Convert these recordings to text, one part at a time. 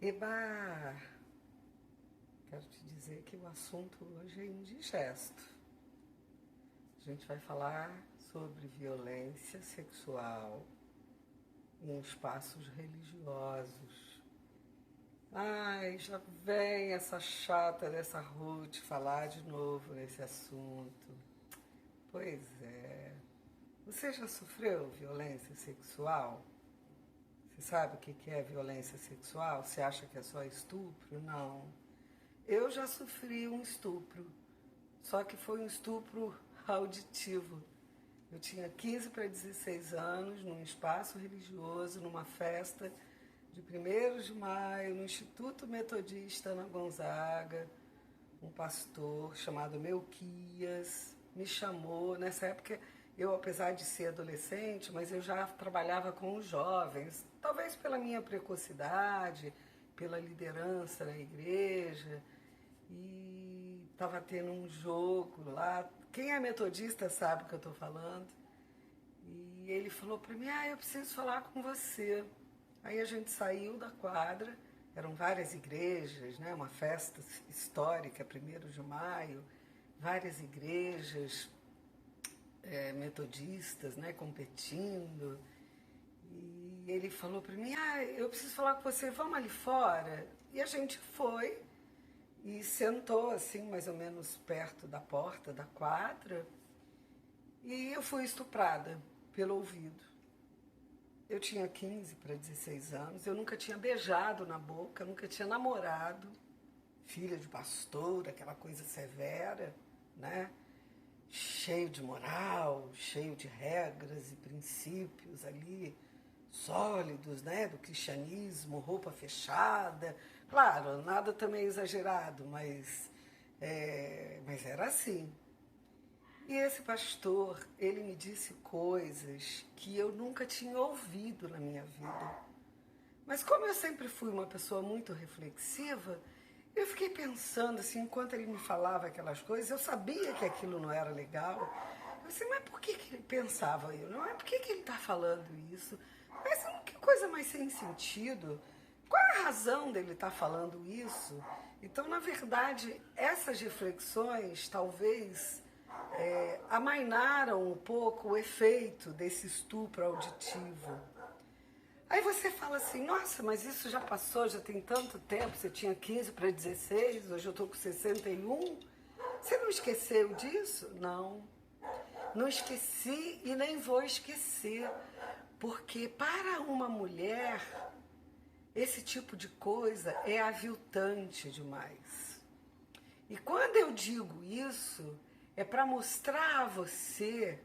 Eba! Quero te dizer que o assunto hoje é indigesto. A gente vai falar sobre violência sexual em espaços religiosos. Ai, já vem essa chata dessa Ruth falar de novo nesse assunto. Pois é. Você já sofreu violência sexual? Você sabe o que é violência sexual? Você acha que é só estupro? Não. Eu já sofri um estupro, só que foi um estupro auditivo. Eu tinha 15 para 16 anos, num espaço religioso, numa festa de 1º de maio, no Instituto Metodista na Gonzaga. Um pastor chamado Melquias me chamou. Nessa época, eu, apesar de ser adolescente, mas eu já trabalhava com os jovens, talvez pela minha precocidade, pela liderança na igreja, e estava tendo um jogo lá. Quem é metodista sabe o que eu estou falando. E ele falou para mim, eu preciso falar com você. Aí a gente saiu da quadra, eram várias igrejas, né? Uma festa histórica, 1º de maio, várias igrejas metodistas, né? Competindo. E ele falou para mim, eu preciso falar com você, vamos ali fora? E a gente foi e sentou assim, mais ou menos perto da porta da quadra, e eu fui estuprada pelo ouvido. Eu tinha 15 para 16 anos, eu nunca tinha beijado na boca, nunca tinha namorado, filha de pastor, aquela coisa severa, né? Cheio de moral, cheio de regras e princípios ali, sólidos, né? Do cristianismo, roupa fechada. Claro, nada também exagerado, mas era assim. E esse pastor, ele me disse coisas que eu nunca tinha ouvido na minha vida. Mas como eu sempre fui uma pessoa muito reflexiva, eu fiquei pensando assim, enquanto ele me falava aquelas coisas, eu sabia que aquilo não era legal. Eu disse, mas por que ele pensava eu? Não é por que ele está falando isso? Mas que coisa mais sem sentido. Qual é a razão dele estar falando isso? Então, na verdade, essas reflexões talvez amainaram um pouco o efeito desse estupro auditivo. Aí você fala assim, nossa, mas isso já passou, já tem tanto tempo, você tinha 15 para 16, hoje eu estou com 61. Você não esqueceu disso? Não. Não esqueci e nem vou esquecer, porque para uma mulher, esse tipo de coisa é aviltante demais. E quando eu digo isso, é para mostrar a você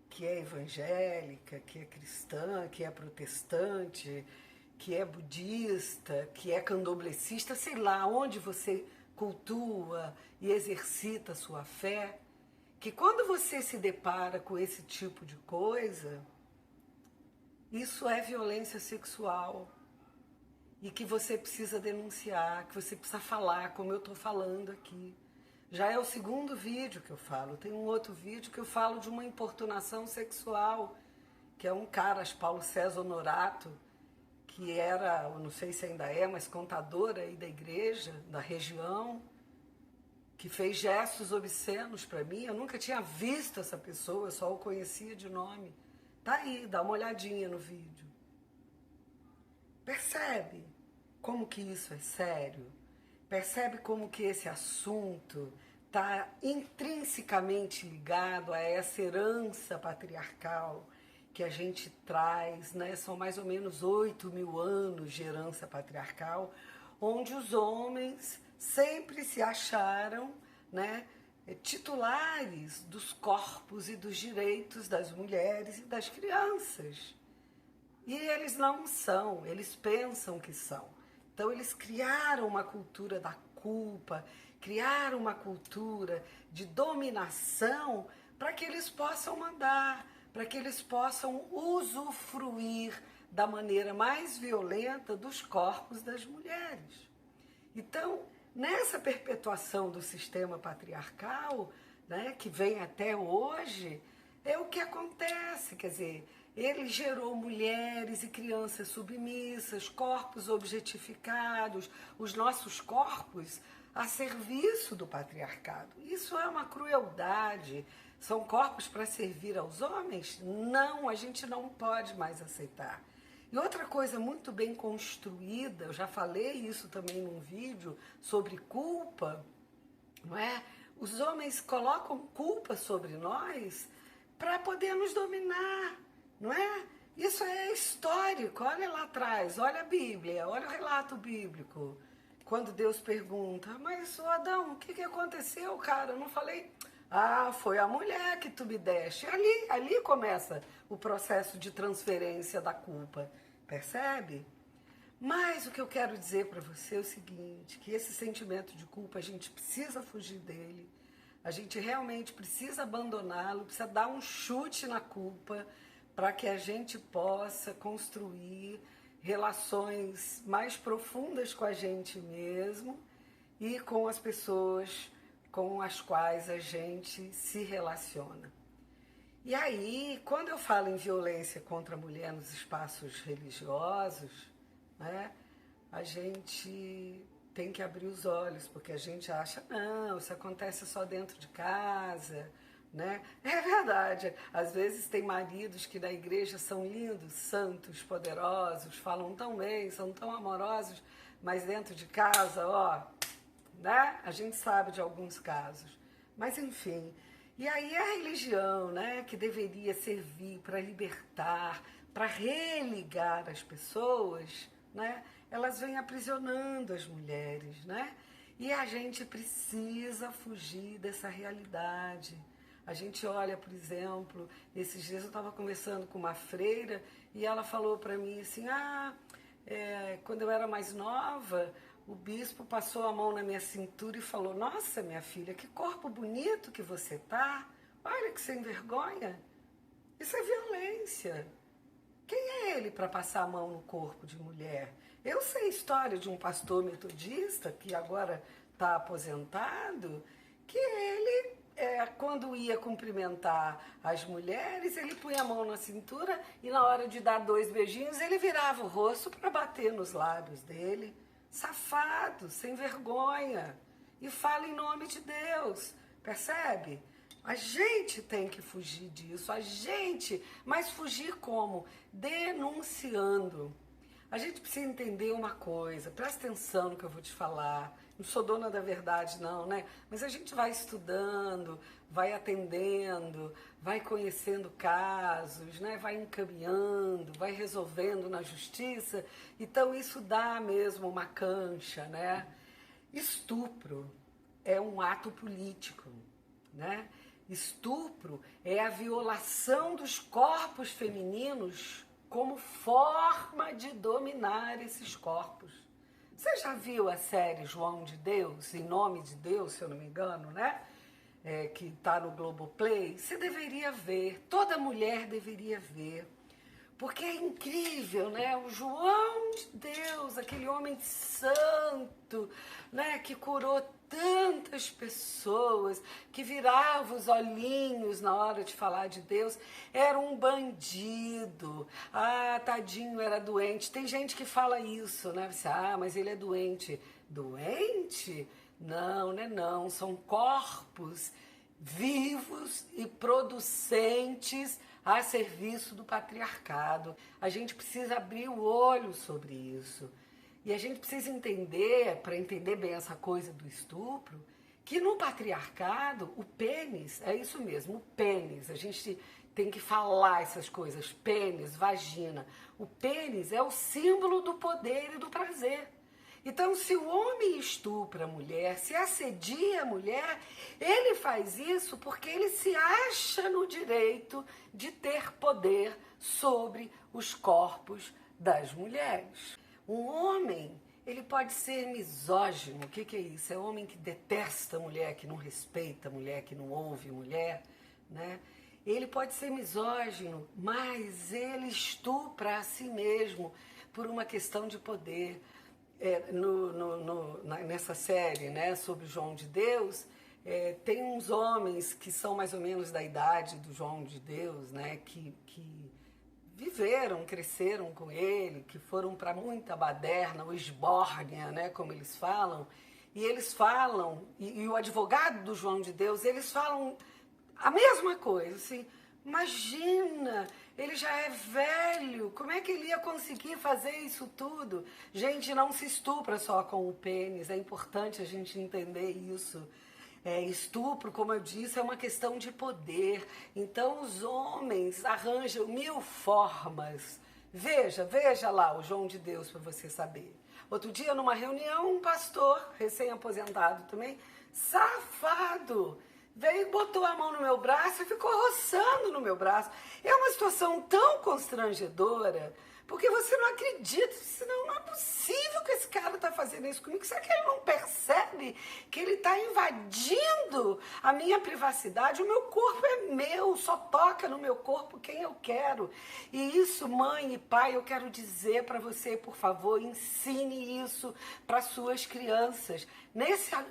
que é evangélica, que é cristã, que é protestante, que é budista, que é candomblessista, sei lá, onde você cultua e exercita a sua fé, que quando você se depara com esse tipo de coisa, isso é violência sexual. E que você precisa denunciar, que você precisa falar, como eu estou falando aqui. Já é o 2º vídeo que eu falo. Tem um outro vídeo que eu falo de uma importunação sexual, que é um cara, Paulo César Honorato, que era, eu não sei se ainda é, mas contador aí da igreja, da região, que fez gestos obscenos para mim. Eu nunca tinha visto essa pessoa, eu só o conhecia de nome. Tá aí, dá uma olhadinha no vídeo. Percebe como que isso é sério? Percebe como que esse assunto está intrinsecamente ligado a essa herança patriarcal que a gente traz, né? São mais ou menos 8.000 anos de herança patriarcal, onde os homens sempre se acharam, né, titulares dos corpos e dos direitos das mulheres e das crianças. E eles não são, eles pensam que são. Então eles criaram uma cultura da culpa, criaram uma cultura de dominação para que eles possam mandar, para que eles possam usufruir da maneira mais violenta dos corpos das mulheres. Então, nessa perpetuação do sistema patriarcal, né, que vem até hoje, é o que acontece, quer dizer, ele gerou mulheres e crianças submissas, corpos objetificados, os nossos corpos a serviço do patriarcado. Isso é uma crueldade. São corpos para servir aos homens? Não, a gente não pode mais aceitar. E outra coisa muito bem construída, eu já falei isso também num vídeo sobre culpa, não é? Os homens colocam culpa sobre nós para poder nos dominar, não é? Isso é histórico, olha lá atrás, olha a Bíblia, olha o relato bíblico. Quando Deus pergunta, mas Adão, o que aconteceu, cara? Eu não falei, foi a mulher que tu me deste. Ali começa o processo de transferência da culpa, percebe? Mas o que eu quero dizer para você é o seguinte, que esse sentimento de culpa, a gente precisa fugir dele, a gente realmente precisa abandoná-lo, precisa dar um chute na culpa para que a gente possa construir relações mais profundas com a gente mesmo e com as pessoas com as quais a gente se relaciona. E aí, quando eu falo em violência contra a mulher nos espaços religiosos, né, a gente tem que abrir os olhos, porque a gente acha, não, isso acontece só dentro de casa, né? É verdade, às vezes tem maridos que na igreja são lindos, santos, poderosos, falam tão bem, são tão amorosos, mas dentro de casa, né? A gente sabe de alguns casos. Mas enfim, e aí a religião, né, que deveria servir para libertar, para religar as pessoas, né, elas vêm aprisionando as mulheres, né? E a gente precisa fugir dessa realidade. A gente olha, por exemplo, esses dias eu estava conversando com uma freira e ela falou para mim assim, quando eu era mais nova, o bispo passou a mão na minha cintura e falou, nossa, minha filha, que corpo bonito que você tá, olha que sem vergonha. Isso é violência. Quem é ele para passar a mão no corpo de mulher? Eu sei a história de um pastor metodista que agora está aposentado, que ele, quando ia cumprimentar as mulheres, ele punha a mão na cintura e na hora de dar 2 beijinhos, ele virava o rosto para bater nos lábios dele. Safado, sem vergonha. E fala em nome de Deus, percebe? A gente tem que fugir disso, mas fugir como? Denunciando. A gente precisa entender uma coisa, presta atenção no que eu vou te falar. Não sou dona da verdade não, né? Mas a gente vai estudando, vai atendendo, vai conhecendo casos, né? Vai encaminhando, vai resolvendo na justiça. Então isso dá mesmo uma cancha, né? Estupro é um ato político, né? Estupro é a violação dos corpos femininos como forma de dominar esses corpos. Você já viu a série João de Deus, Em Nome de Deus, se eu não me engano, né? Que está no Globoplay? Você deveria ver, toda mulher deveria ver. Porque é incrível, né? O João de Deus, aquele homem santo, né? Que curou tantas pessoas, que virava os olhinhos na hora de falar de Deus, era um bandido. Tadinho, era doente. Tem gente que fala isso, né? Você, mas ele é doente. Doente? Não, né? Não. São corpos vivos e producentes a serviço do patriarcado. A gente precisa abrir o olho sobre isso. E a gente precisa entender, para entender bem essa coisa do estupro, que no patriarcado, o pênis, é isso mesmo, o pênis, a gente tem que falar essas coisas, pênis, vagina. O pênis é o símbolo do poder e do prazer. Então, se o homem estupra a mulher, se assedia a mulher, ele faz isso porque ele se acha no direito de ter poder sobre os corpos das mulheres. Um homem, ele pode ser misógino. O que é isso? É um homem que detesta a mulher, que não respeita a mulher, que não ouve a mulher, né? Ele pode ser misógino, mas ele estupra a si mesmo por uma questão de poder. Nessa série, né, sobre João de Deus, tem uns homens que são mais ou menos da idade do João de Deus, né, que viveram, cresceram com ele, que foram para muita baderna, ou esbórnia, né, como eles falam, e eles falam, e o advogado do João de Deus, eles falam a mesma coisa, assim, imagina, ele já é velho, como é que ele ia conseguir fazer isso tudo? Gente, não se estupra só com o pênis, é importante a gente entender isso. Estupro, como eu disse, é uma questão de poder. Então os homens arranjam 1000 formas. Veja lá o João de Deus para você saber. Outro dia, numa reunião, um pastor, recém-aposentado também, safado, veio e botou a mão no meu braço e ficou roçando no meu braço. É uma situação tão constrangedora, porque você não acredita, senão não é possível que esse cara está fazendo isso comigo. Será que ele não percebe que ele está invadindo a minha privacidade? O meu corpo é meu, só toca no meu corpo quem eu quero. E isso, mãe e pai, eu quero dizer para você, por favor, ensine isso para suas crianças.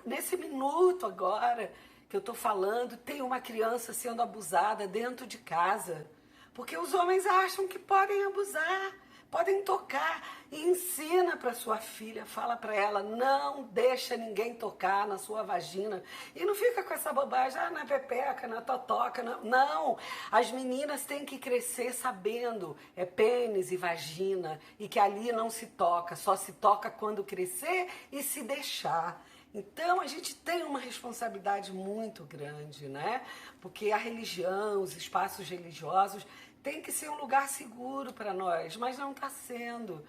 Nesse minuto agora que eu estou falando, tem uma criança sendo abusada dentro de casa, porque os homens acham que podem abusar, podem tocar. E ensina para sua filha, fala para ela, não deixa ninguém tocar na sua vagina. E não fica com essa bobagem, na pepeca, na totoca. Não, as meninas têm que crescer sabendo, é pênis e vagina, e que ali não se toca, só se toca quando crescer e se deixar. Então, a gente tem uma responsabilidade muito grande, né? Porque a religião, os espaços religiosos, tem que ser um lugar seguro para nós, mas não está sendo.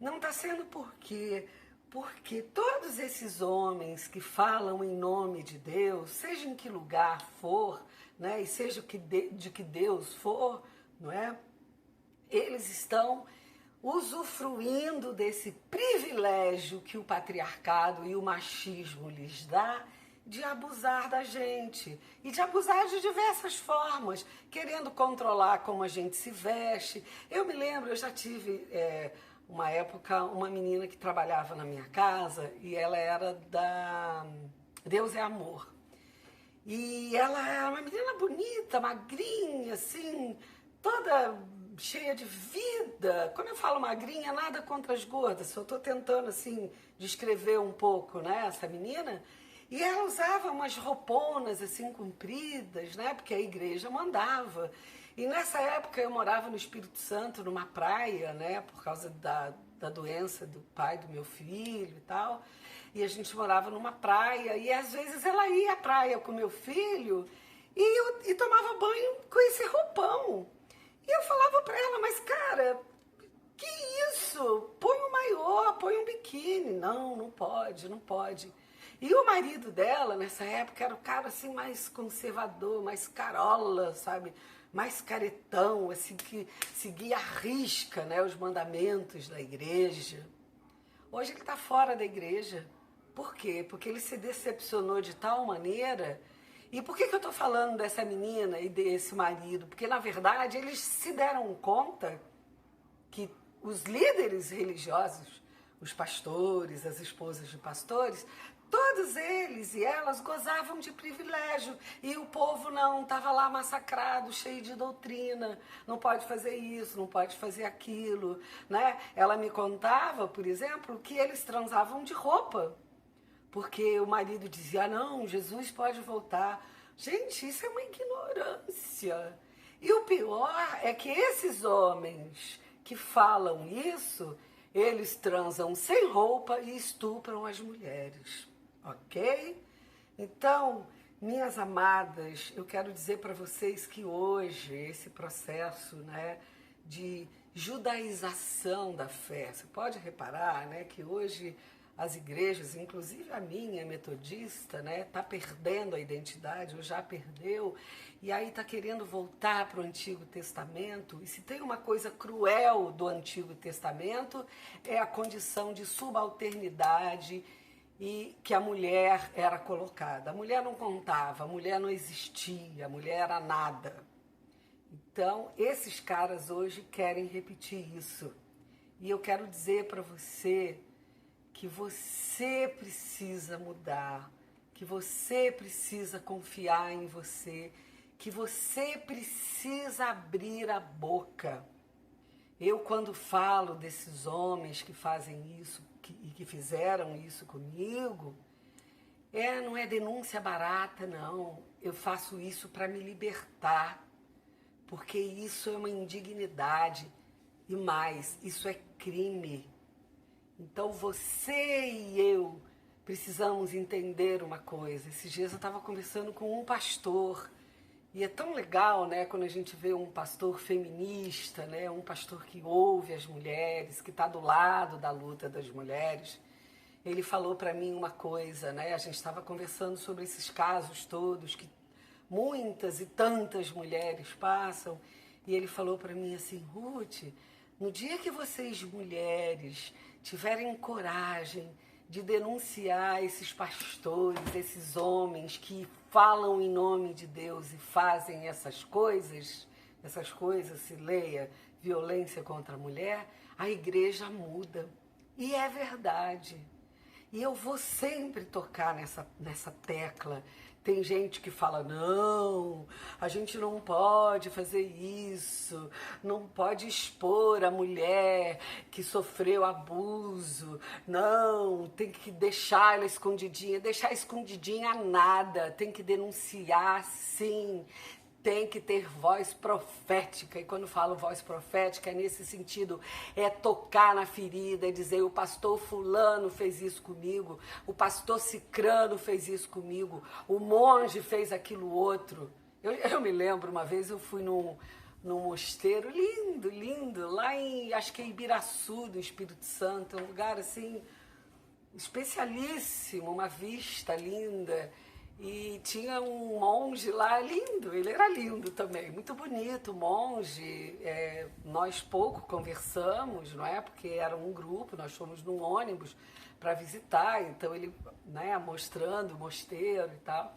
Não está sendo por quê? Porque todos esses homens que falam em nome de Deus, seja em que lugar for, né? E seja de que Deus for, não é? Eles estão usufruindo desse privilégio que o patriarcado e o machismo lhes dá de abusar da gente e de abusar de diversas formas, querendo controlar como a gente se veste. Eu me lembro, eu já tive uma época uma menina que trabalhava na minha casa e ela era da Deus é Amor. E ela era uma menina bonita, magrinha, assim, toda cheia de vida. Quando eu falo magrinha, nada contra as gordas, só estou tentando, assim, descrever um pouco, né, essa menina. E ela usava umas rouponas, assim, compridas, né, porque a igreja mandava. E nessa época eu morava no Espírito Santo, numa praia, né, por causa da doença do pai do meu filho e tal. E a gente morava numa praia, e às vezes ela ia à praia com meu filho e tomava banho com esse roupão. E eu falava pra ela, mas cara, que isso? Põe um maiô, põe um biquíni. Não, não pode, não pode. E o marido dela, nessa época, era o cara assim mais conservador, mais carola, sabe? Mais caretão, assim, que seguia à risca, né, os mandamentos da igreja. Hoje ele está fora da igreja. Por quê? Porque ele se decepcionou de tal maneira. E por que eu estou falando dessa menina e desse marido? Porque, na verdade, eles se deram conta que os líderes religiosos, os pastores, as esposas de pastores, todos eles e elas gozavam de privilégio. E o povo não, estava lá massacrado, cheio de doutrina. Não pode fazer isso, não pode fazer aquilo, né? Ela me contava, por exemplo, que eles transavam de roupa. Porque o marido dizia, não, Jesus pode voltar. Gente, isso é uma ignorância. E o pior é que esses homens que falam isso, eles transam sem roupa e estupram as mulheres, ok? Então, minhas amadas, eu quero dizer para vocês que hoje esse processo, né, de judaização da fé, você pode reparar, né, que hoje as igrejas, inclusive a minha metodista, né, tá perdendo a identidade, ou já perdeu, e aí tá querendo voltar para o Antigo Testamento. E se tem uma coisa cruel do Antigo Testamento, é a condição de subalternidade e que a mulher era colocada. A mulher não contava, a mulher não existia, a mulher era nada. Então, esses caras hoje querem repetir isso. E eu quero dizer para você que você precisa mudar, que você precisa confiar em você, que você precisa abrir a boca. Eu, quando falo desses homens que fazem isso e que fizeram isso comigo, não é denúncia barata, não. Eu faço isso para me libertar, porque isso é uma indignidade e mais, isso é crime. Então você e eu precisamos entender uma coisa. Esses dias eu estava conversando com um pastor e é tão legal, né, quando a gente vê um pastor feminista, né, um pastor que ouve as mulheres, que está do lado da luta das mulheres. Ele falou para mim uma coisa, né? A gente estava conversando sobre esses casos todos que muitas e tantas mulheres passam, e ele falou para mim assim: Ruth, no dia que vocês mulheres tiverem coragem de denunciar esses pastores, esses homens que falam em nome de Deus e fazem essas coisas se leia violência contra a mulher, a igreja muda. E é verdade. E eu vou sempre tocar nessa tecla. Tem gente que fala, não, a gente não pode fazer isso, não pode expor a mulher que sofreu abuso, não, tem que deixar ela escondidinha. Deixar escondidinha nada, tem que denunciar sim. Tem que ter voz profética, e quando falo voz profética é nesse sentido, é tocar na ferida, é dizer, o pastor fulano fez isso comigo, o pastor cicrano fez isso comigo, o monge fez aquilo outro. Eu me lembro, uma vez eu fui num mosteiro lindo, lindo, lá em, acho que é Ibiraçu, do Espírito Santo, um lugar assim, especialíssimo, uma vista linda. E tinha um monge lá, lindo, ele era lindo também, muito bonito, monge. Nós pouco conversamos, não é? Porque era um grupo, nós fomos num ônibus para visitar, então ele, né, mostrando o mosteiro e tal.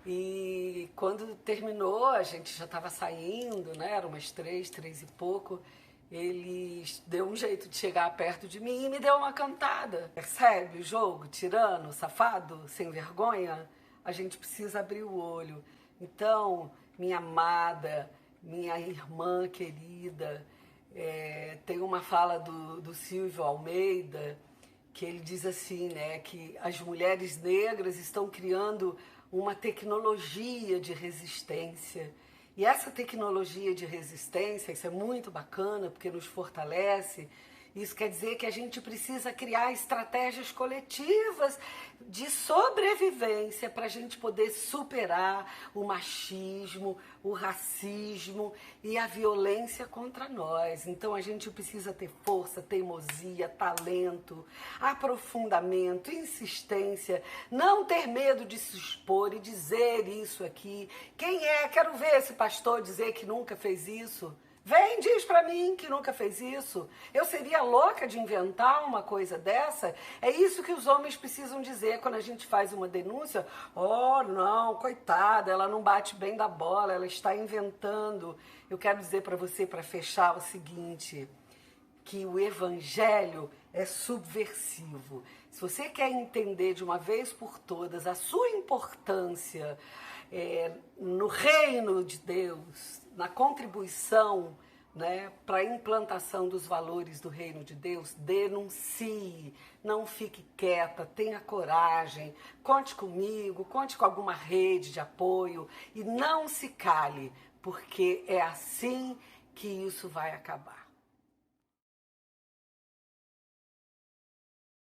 E quando terminou, a gente já estava saindo, né? Eram umas 3 e pouco. Ele deu um jeito de chegar perto de mim e me deu uma cantada. Percebe o jogo? Tirano, safado, sem vergonha? A gente precisa abrir o olho. Então, minha amada, minha irmã querida, tem uma fala do Silvio Almeida, que ele diz assim, né, que as mulheres negras estão criando uma tecnologia de resistência. E essa tecnologia de resistência, isso é muito bacana, porque nos fortalece. Isso quer dizer que a gente precisa criar estratégias coletivas de sobrevivência para a gente poder superar o machismo, o racismo e a violência contra nós. Então a gente precisa ter força, teimosia, talento, aprofundamento, insistência, não ter medo de se expor e dizer isso aqui. Quem é? Quero ver esse pastor dizer que nunca fez isso. Vem, diz pra mim que nunca fez isso. Eu seria louca de inventar uma coisa dessa? É isso que os homens precisam dizer quando a gente faz uma denúncia. Oh, não, coitada, ela não bate bem da bola, ela está inventando. Eu quero dizer para você, para fechar, o seguinte, que o evangelho é subversivo. Se você quer entender de uma vez por todas a sua importância no reino de Deus, na contribuição, né, para a implantação dos valores do reino de Deus, denuncie, não fique quieta, tenha coragem, conte comigo, conte com alguma rede de apoio e não se cale, porque é assim que isso vai acabar.